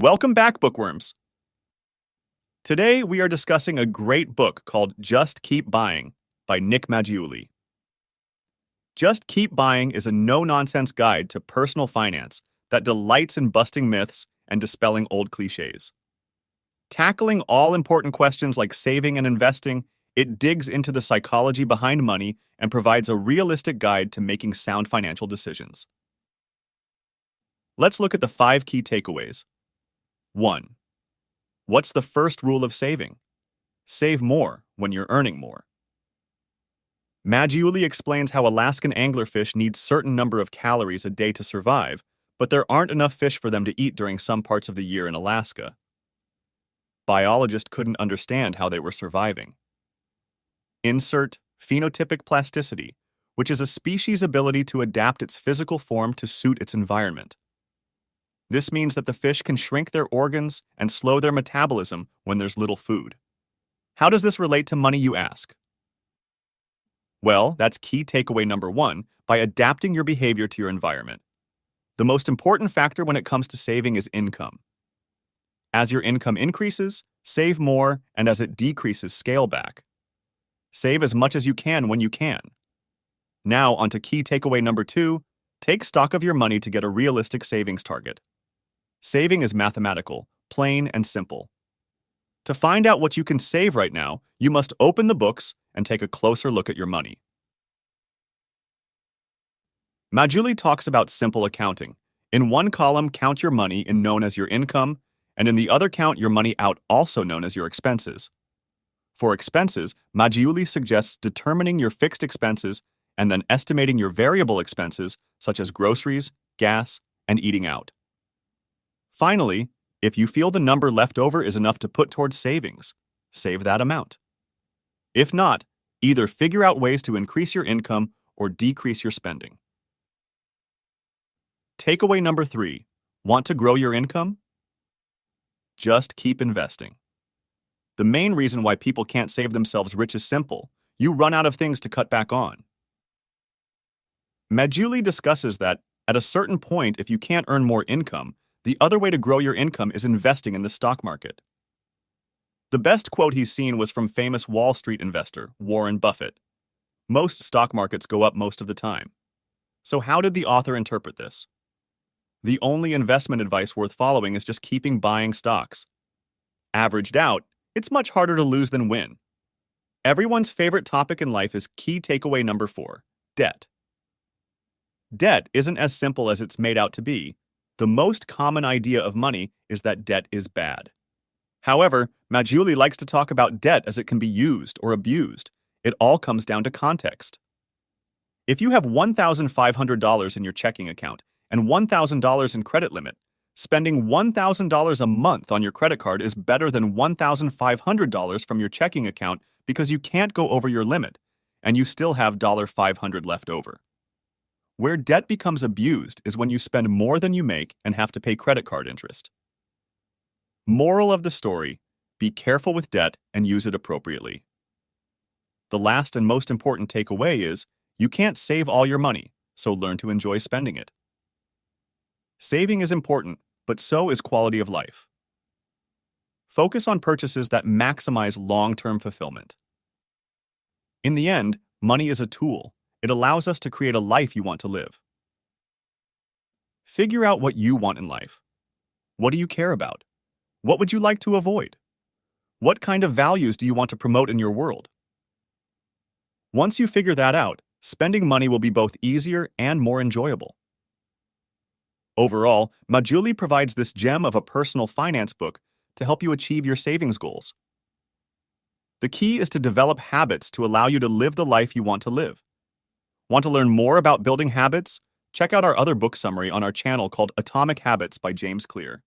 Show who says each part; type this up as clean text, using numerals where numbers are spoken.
Speaker 1: Welcome back, bookworms. Today we are discussing a great book called Just Keep Buying by Nick Maggiulli. Just Keep Buying is a no-nonsense guide to personal finance that delights in busting myths and dispelling old cliches. Tackling all-important questions like saving and investing, it digs into the psychology behind money and provides a realistic guide to making sound financial decisions. Let's look at the 5 key takeaways. 1. What's the first rule of saving? Save more when you're earning more. Maggiulli explains how Alaskan anglerfish need certain number of calories a day to survive, but there aren't enough fish for them to eat during some parts of the year in Alaska. Biologists couldn't understand how they were surviving. Insert phenotypic plasticity, which is a species' ability to adapt its physical form to suit its environment. This means that the fish can shrink their organs and slow their metabolism when there's little food. How does this relate to money, you ask? Well, that's key takeaway number 1, by adapting your behavior to your environment. The most important factor when it comes to saving is income. As your income increases, save more, and as it decreases, scale back. Save as much as you can when you can. Now, onto key takeaway number 2, take stock of your money to get a realistic savings target. Saving is mathematical, plain and simple. To find out what you can save right now, you must open the books and take a closer look at your money. Maggiulli talks about simple accounting. In one column, count your money in known as your income, and in the other count your money out, also known as your expenses. For expenses, Maggiulli suggests determining your fixed expenses and then estimating your variable expenses, such as groceries, gas, and eating out. Finally, if you feel the number left over is enough to put towards savings, save that amount. If not, either figure out ways to increase your income or decrease your spending. Takeaway number 3, want to grow your income? Just keep investing. The main reason why people can't save themselves rich is simple: you run out of things to cut back on. Maggiulli discusses that, at a certain point, if you can't earn more income, the other way to grow your income is investing in the stock market. The best quote he's seen was from famous Wall Street investor Warren Buffett. Most stock markets go up most of the time. So how did the author interpret this? The only investment advice worth following is just keeping buying stocks. Averaged out, it's much harder to lose than win. Everyone's favorite topic in life is key takeaway number 4, debt. Debt isn't as simple as it's made out to be. The most common idea of money is that debt is bad. However, Maggiulli likes to talk about debt as it can be used or abused. It all comes down to context. If you have $1,500 in your checking account and $1,000 in credit limit, spending $1,000 a month on your credit card is better than $1,500 from your checking account because you can't go over your limit, and you still have $500 left over. Where debt becomes abused is when you spend more than you make and have to pay credit card interest. Moral of the story: be careful with debt and use it appropriately. The last and most important takeaway is, you can't save all your money, so learn to enjoy spending it. Saving is important, but so is quality of life. Focus on purchases that maximize long-term fulfillment. In the end, money is a tool. It allows us to create a life you want to live. Figure out what you want in life. What do you care about? What would you like to avoid? What kind of values do you want to promote in your world? Once you figure that out, spending money will be both easier and more enjoyable. Overall, Maggiulli provides this gem of a personal finance book to help you achieve your savings goals. The key is to develop habits to allow you to live the life you want to live. Want to learn more about building habits? Check out our other book summary on our channel called Atomic Habits by James Clear.